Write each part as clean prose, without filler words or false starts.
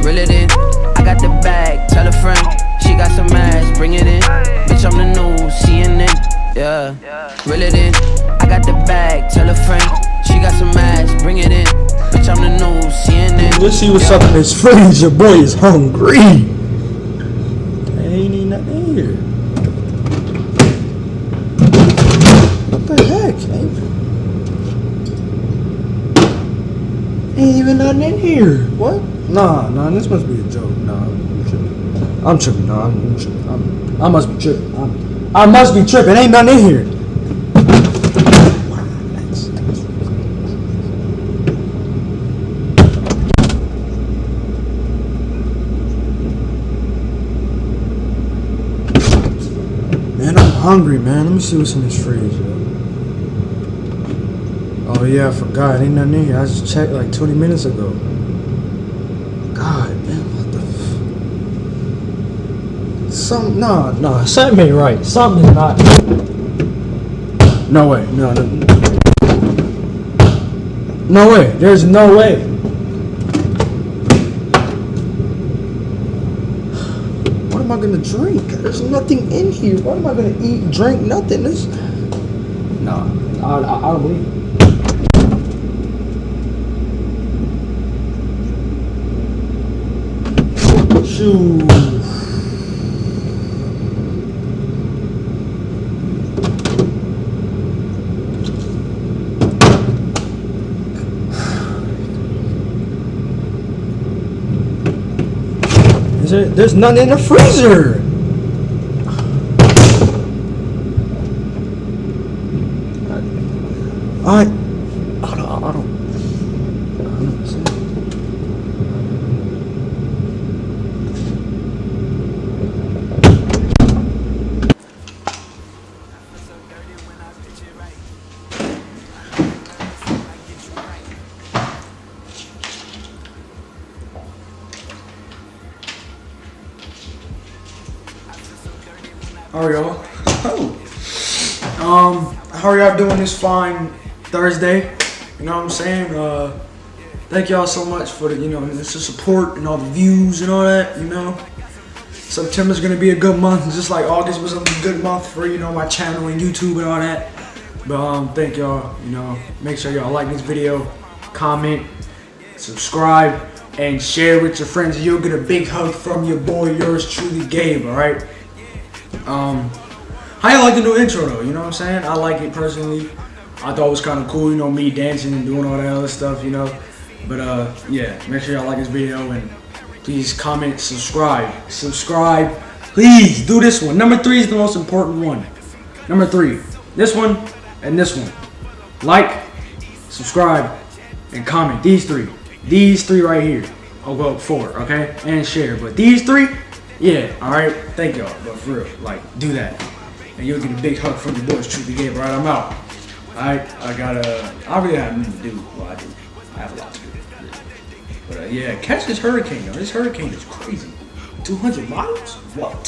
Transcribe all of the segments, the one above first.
reel it in. I got the bag, tell a friend. She got some ass, bring it in. Bitch, I'm the new CNN, yeah. Reel it in. I got the bag, tell a friend. She got some ass, bring it in. Bitch, I'm the new CNN. Let's see what's up in this fridge. Your boy is hungry. Ain't even nothing in here. What the heck? Ain't even nothing in here. What? Nah, this must be a joke. Nah, I'm tripping. Nah, I'm tripping. I must be tripping. I must be tripping. Ain't nothing in here. Man, I'm hungry, man. Let me see what's in this fridge, yo. Oh yeah, I forgot. Ain't nothing in here. I just checked like 20 minutes ago. God, man, what the No, something ain't right. Something is not. No way. No way. There's no way. What am I gonna drink? There's nothing in here. What am I gonna eat, drink, nothing? I don't believe it. Shoot. There's none in the freezer. I don't. How are y'all? How are y'all doing this fine Thursday? You know what I'm saying? Thank y'all so much for the support and all the views and all that. September's gonna be a good month, just like August was a good month for my channel and YouTube and all that. But thank y'all. Make sure y'all like this video, comment, subscribe, and share with your friends. You'll get a big hug from your boy, yours truly, Gabe. All right. How you like the new intro though? You know what I'm saying? I like it personally. I thought it was kind of cool, me dancing and doing all that other stuff, But yeah, make sure y'all like this video and please comment, subscribe. Please do this one. Number 3 is the most important one. Number 3, this one and this one. Like, subscribe, and comment. These three right here. Oh well, 4, okay, and share. But these 3. Yeah, alright, thank y'all, but for real, do that. And you'll get a big hug from your boys, Truly Gabe. Alright, I'm out. Alright, I really have nothing to do. Well, I do. I have a lot to do. But yeah, catch this hurricane, though. This hurricane is crazy. 200 miles? What?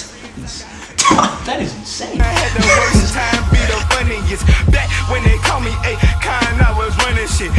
That is insane. I had the worst time, be the funniest. Back when they call me a kind, I was running shit.